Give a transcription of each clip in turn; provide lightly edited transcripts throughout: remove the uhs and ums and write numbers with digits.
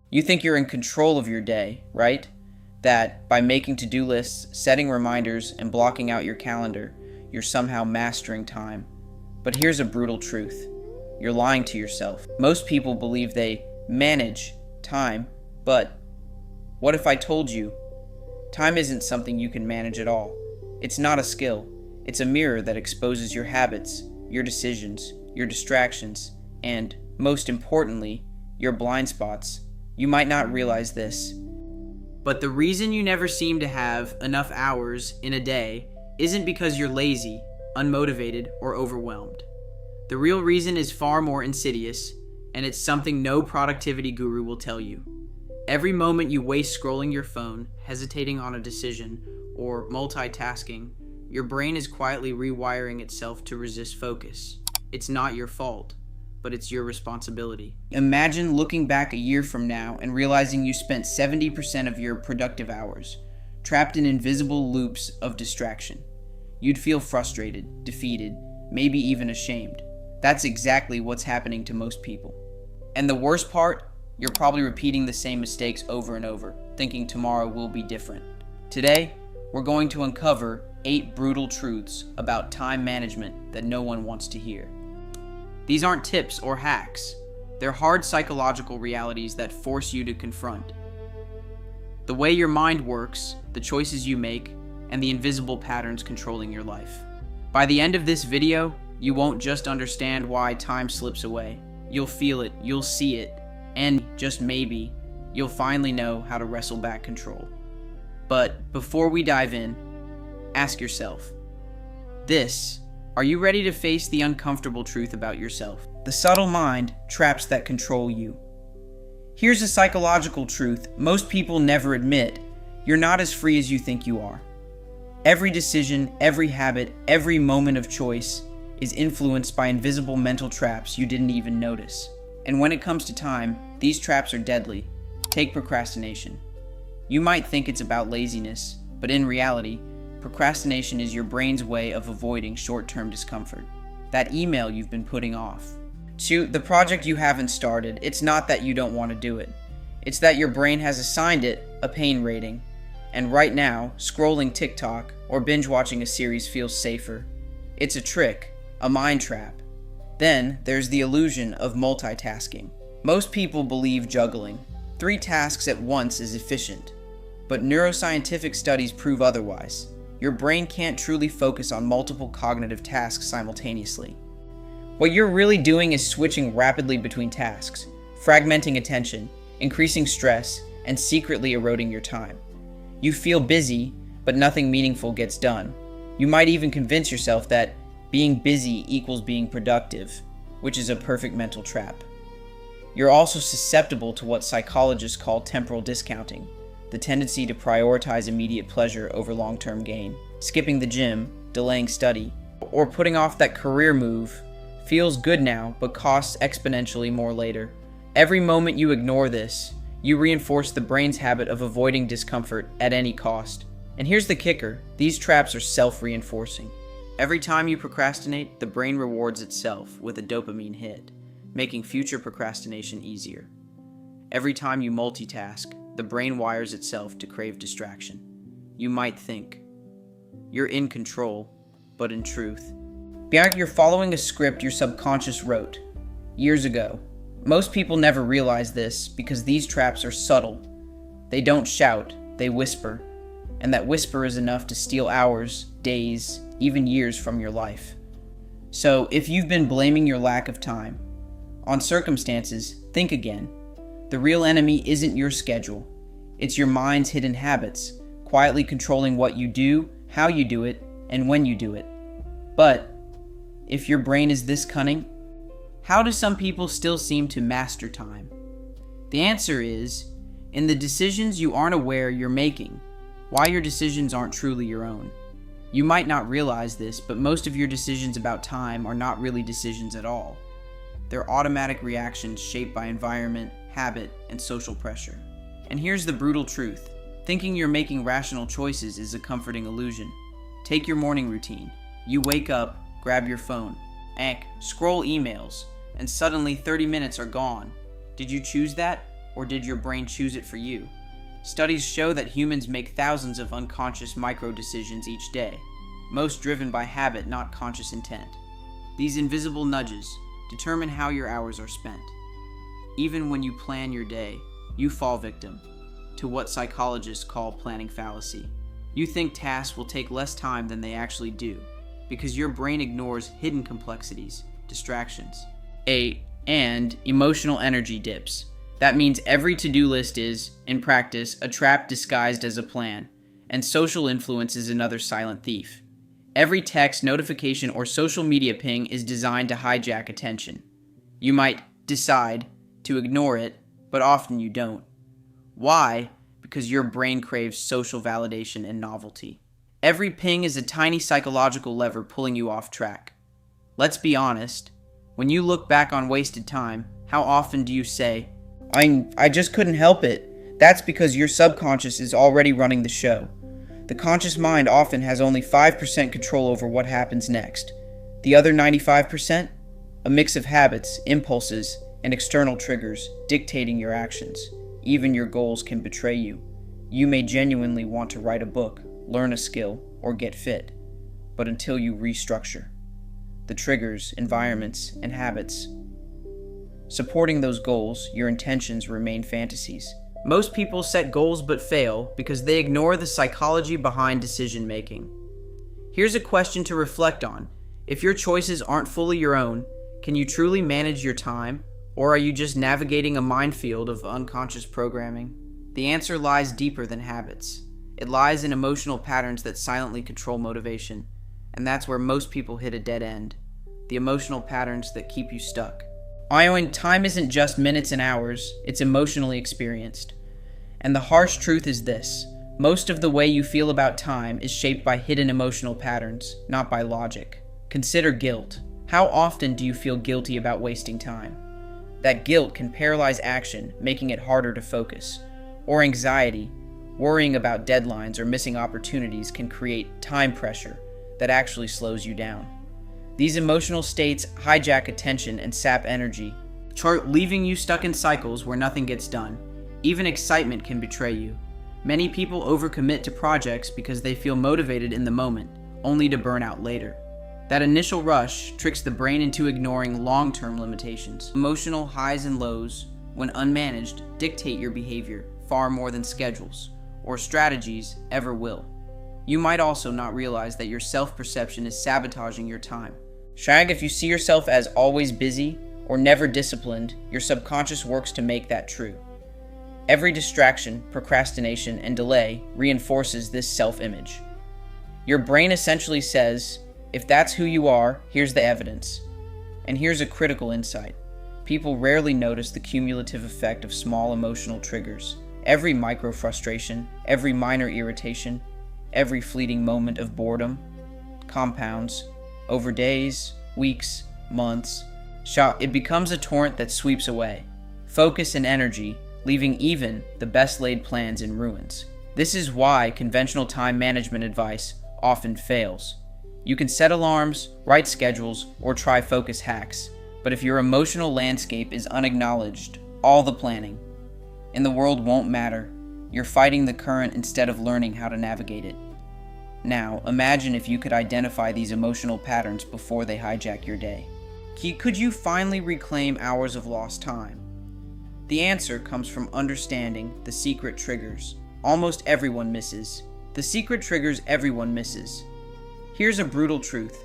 You think you're in control of your day, right? That by making to-do lists, setting reminders, and blocking out your calendar, you're somehow mastering time. But here's a brutal truth. You're lying to yourself. Most people believe they manage time, but what if I told you time isn't something you can manage at all? It's not a skill. It's a mirror that exposes your habits, your decisions, your distractions, and, most importantly, your blind spots. You might not realize this, but the reason you never seem to have enough hours in a day isn't because you're lazy, unmotivated, or overwhelmed. The real reason is far more insidious, and it's something no productivity guru will tell you. Every moment you waste scrolling your phone, hesitating on a decision, or multitasking, your brain is quietly rewiring itself to resist focus. It's not your fault, but it's your responsibility. Imagine looking back a year from now and realizing you spent 70% of your productive hours trapped in invisible loops of distraction. You'd feel frustrated, defeated, maybe even ashamed. That's exactly what's happening to most people. And the worst part, you're probably repeating the same mistakes over and over, thinking tomorrow will be different. Today, we're going to uncover 8 brutal truths about time management that no one wants to hear. These aren't tips or hacks. They're hard psychological realities that force you to confront the way your mind works, the choices you make, and the invisible patterns controlling your life. By the end of this video, you won't just understand why time slips away. You'll feel it, you'll see it, and just maybe, you'll finally know how to wrestle back control. But before we dive in, ask yourself, are you ready to face the uncomfortable truth about yourself? The subtle mind traps that control you. Here's a psychological truth most people never admit. You're not as free as you think you are. Every decision, every habit, every moment of choice is influenced by invisible mental traps you didn't even notice. And when it comes to time, these traps are deadly. Take procrastination. You might think it's about laziness, but in reality, procrastination is your brain's way of avoiding short-term discomfort. That email you've been putting off. To the project you haven't started, it's not that you don't want to do it. It's that your brain has assigned it a pain rating. And right now, scrolling TikTok or binge-watching a series feels safer. It's a trick, a mind trap. Then there's the illusion of multitasking. Most people believe juggling 3 tasks at once is efficient, but neuroscientific studies prove otherwise. Your brain can't truly focus on multiple cognitive tasks simultaneously. What you're really doing is switching rapidly between tasks, fragmenting attention, increasing stress, and secretly eroding your time. You feel busy, but nothing meaningful gets done. You might even convince yourself that being busy equals being productive, which is a perfect mental trap. You're also susceptible to what psychologists call temporal discounting, the tendency to prioritize immediate pleasure over long-term gain. Skipping the gym, delaying study, or putting off that career move feels good now but costs exponentially more later. Every moment you ignore this, you reinforce the brain's habit of avoiding discomfort at any cost. And here's the kicker, these traps are self-reinforcing. Every time you procrastinate, the brain rewards itself with a dopamine hit, making future procrastination easier. Every time you multitask, the brain wires itself to crave distraction. You might think you're in control, but in truth, you're following a script your subconscious wrote years ago. Most people never realize this because these traps are subtle. They don't shout, they whisper, and that whisper is enough to steal hours, days, even years from your life. So if you've been blaming your lack of time on circumstances, think again. The real enemy isn't your schedule. It's your mind's hidden habits, quietly controlling what you do, how you do it, and when you do it. But if your brain is this cunning, how do some people still seem to master time? The answer is in the decisions you aren't aware you're making, why your decisions aren't truly your own. You might not realize this, but most of your decisions about time are not really decisions at all. They're automatic reactions shaped by environment, habit, and social pressure. And here's the brutal truth. Thinking you're making rational choices is a comforting illusion. Take your morning routine. You wake up, grab your phone, scroll emails, and suddenly 30 minutes are gone. Did you choose that? or did your brain choose it for you? Studies show that humans make thousands of unconscious micro-decisions each day, most driven by habit, not conscious intent. These invisible nudges determine how your hours are spent. Even when you plan your day, you fall victim to what psychologists call planning fallacy. You think tasks will take less time than they actually do, because your brain ignores hidden complexities, distractions. And emotional energy dips. That means every to-do list is, in practice, a trap disguised as a plan, and social influence is another silent thief. Every text, notification, or social media ping is designed to hijack attention. You might decide to ignore it, but often you don't. Why? Because your brain craves social validation and novelty. Every ping is a tiny psychological lever pulling you off track. Let's be honest. When you look back on wasted time, how often do you say, I just couldn't help it? That's because your subconscious is already running the show. The conscious mind often has only 5% control over what happens next. The other 95%? A mix of habits, impulses, and external triggers dictating your actions. Even your goals can betray you. You may genuinely want to write a book, learn a skill, or get fit, but until you restructure the triggers, environments, and habits supporting those goals, your intentions remain fantasies. Most people set goals but fail because they ignore the psychology behind decision-making. Here's a question to reflect on. If your choices aren't fully your own, can you truly manage your time, or are you just navigating a minefield of unconscious programming? The answer lies deeper than habits. It lies in emotional patterns that silently control motivation, and that's where most people hit a dead end. The emotional patterns that keep you stuck. Time isn't just minutes and hours, it's emotionally experienced. And the harsh truth is this: most of the way you feel about time is shaped by hidden emotional patterns, not by logic. Consider guilt. How often do you feel guilty about wasting time? That guilt can paralyze action, making it harder to focus. Or anxiety, worrying about deadlines or missing opportunities can create time pressure that actually slows you down. These emotional states hijack attention and sap energy, leaving you stuck in cycles where nothing gets done. Even excitement can betray you. Many people overcommit to projects because they feel motivated in the moment, only to burn out later. That initial rush tricks the brain into ignoring long-term limitations. Emotional highs and lows, when unmanaged, dictate your behavior far more than schedules or strategies ever will. You might also not realize that your self-perception is sabotaging your time. If you see yourself as always busy or never disciplined, your subconscious works to make that true. Every distraction, procrastination, and delay reinforces this self-image. Your brain essentially says, if that's who you are, here's the evidence. And here's a critical insight. People rarely notice the cumulative effect of small emotional triggers. Every micro frustration, every minor irritation, every fleeting moment of boredom compounds over days, weeks, months. It becomes a torrent that sweeps away focus and energy, leaving even the best laid plans in ruins. This is why conventional time management advice often fails. You can set alarms, write schedules, or try focus hacks, but if your emotional landscape is unacknowledged, all the planning in the world won't matter. You're fighting the current instead of learning how to navigate it. Now, imagine if you could identify these emotional patterns before they hijack your day. Could you finally reclaim hours of lost time? The answer comes from understanding the secret triggers almost everyone misses. The secret triggers everyone misses. Here's a brutal truth.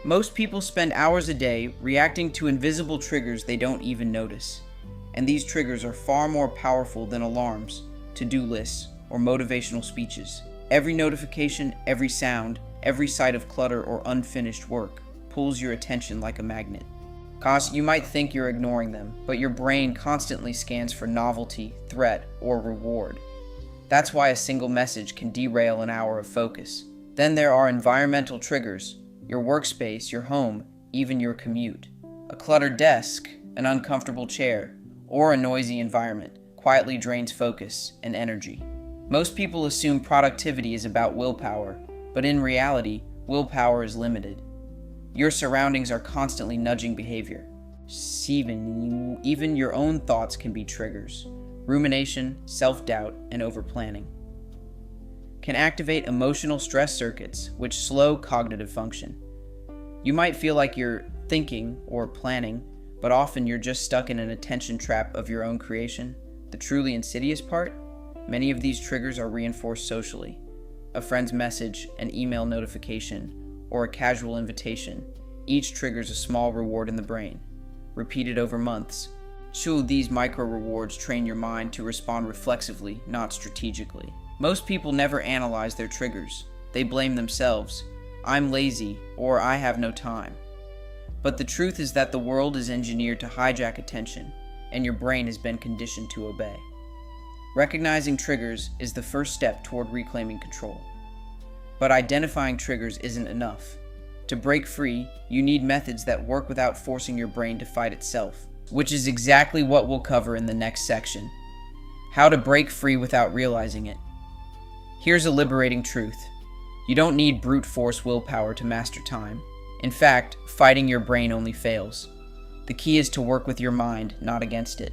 Most people spend hours a day reacting to invisible triggers they don't even notice. And these triggers are far more powerful than alarms, to-do lists, or motivational speeches. Every notification, every sound, every sight of clutter or unfinished work pulls your attention like a magnet. You might think you're ignoring them, but your brain constantly scans for novelty, threat, or reward. That's why a single message can derail an hour of focus. Then there are environmental triggers: your workspace, your home, even your commute. A cluttered desk, an uncomfortable chair, or a noisy environment quietly drains focus and energy. Most people assume productivity is about willpower, but in reality, willpower is limited. Your surroundings are constantly nudging behavior. Even your own thoughts can be triggers. rumination, self-doubt, and over-planning. Can activate emotional stress circuits, which slow cognitive function. You might feel like you're thinking or planning, but often you're just stuck in an attention trap of your own creation. The truly insidious part? Many of these triggers are reinforced socially. A friend's message, an email notification, or a casual invitation. Each triggers a small reward in the brain. Repeated over months. These micro rewards train your mind to respond reflexively, not strategically. Most people never analyze their triggers. They blame themselves. I'm lazy, or I have no time. But the truth is that the world is engineered to hijack attention, and your brain has been conditioned to obey. Recognizing triggers is the first step toward reclaiming control. But identifying triggers isn't enough. To break free, you need methods that work without forcing your brain to fight itself, which is exactly what we'll cover in the next section. How to break free without realizing it. Here's a liberating truth. You don't need brute force willpower to master time. In fact, fighting your brain only fails. The key is to work with your mind, not against it.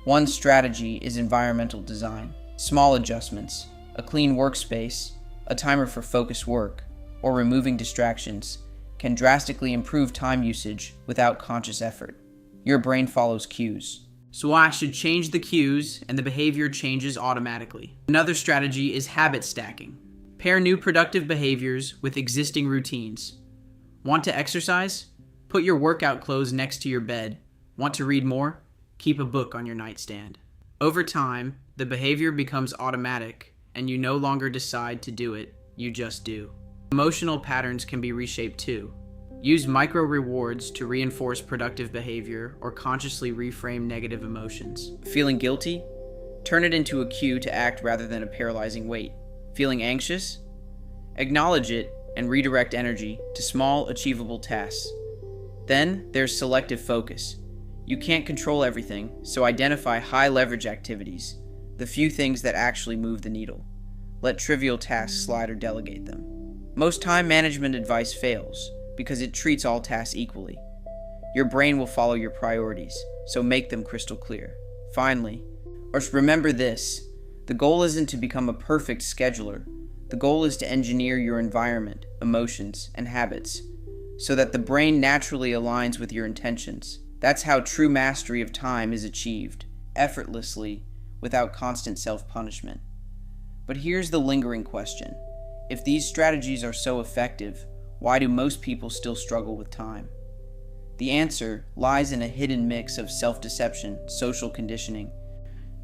One strategy is environmental design. Small adjustments, a clean workspace, a timer for focused work, or removing distractions can drastically improve time usage without conscious effort. Your brain follows cues. So I should change the cues and the behavior changes automatically. Another strategy is habit stacking. Pair new productive behaviors with existing routines. Want to exercise? Put your workout clothes next to your bed. Want to read more? Keep a book on your nightstand. Over time, the behavior becomes automatic and you no longer decide to do it, you just do. Emotional patterns can be reshaped too. Use micro rewards to reinforce productive behavior or consciously reframe negative emotions. Feeling guilty? Turn it into a cue to act rather than a paralyzing weight. Feeling anxious? Acknowledge it and redirect energy to small, achievable tasks. Then there's selective focus. You can't control everything, so identify high-leverage activities, the few things that actually move the needle. Let trivial tasks slide or delegate them. Most time management advice fails because it treats all tasks equally. Your brain will follow your priorities, so make them crystal clear. Finally, remember this, the goal isn't to become a perfect scheduler. The goal is to engineer your environment, emotions, and habits so that the brain naturally aligns with your intentions. That's how true mastery of time is achieved, effortlessly, without constant self-punishment. But here's the lingering question. If these strategies are so effective, why do most people still struggle with time? The answer lies in a hidden mix of self-deception, social conditioning,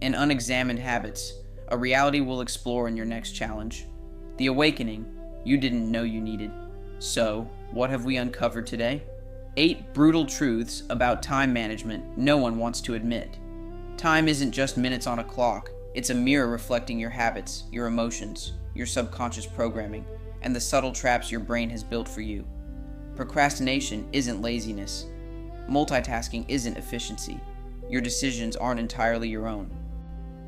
and unexamined habits, a reality we'll explore in your next challenge. The awakening you didn't know you needed. So, what have we uncovered today? 8 brutal truths about time management no one wants to admit. Time isn't just minutes on a clock. It's a mirror reflecting your habits, your emotions, your subconscious programming, and the subtle traps your brain has built for you. Procrastination isn't laziness. Multitasking isn't efficiency. Your decisions aren't entirely your own.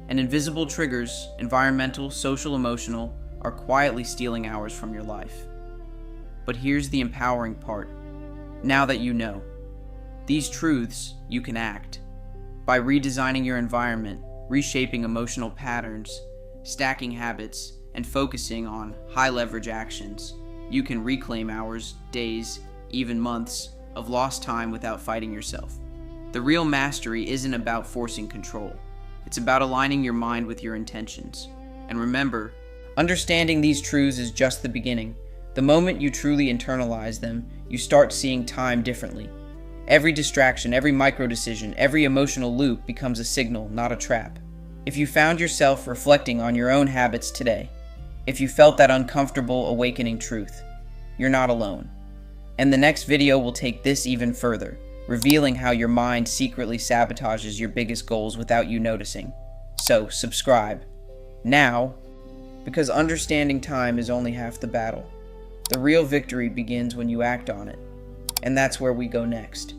And invisible triggers, environmental, social, emotional, are quietly stealing hours from your life. But here's the empowering part. Now that you know these truths, you can act. By redesigning your environment, reshaping emotional patterns, stacking habits, and focusing on high-leverage actions, you can reclaim hours, days, even months of lost time without fighting yourself. The real mastery isn't about forcing control. It's about aligning your mind with your intentions. And remember, understanding these truths is just the beginning. The moment you truly internalize them, you start seeing time differently. Every distraction, every micro-decision, every emotional loop becomes a signal, not a trap. If you found yourself reflecting on your own habits today, if you felt that uncomfortable awakening truth, you're not alone. And the next video will take this even further, revealing how your mind secretly sabotages your biggest goals without you noticing. So, subscribe. Now, because understanding time is only half the battle. The real victory begins when you act on it. And that's where we go next.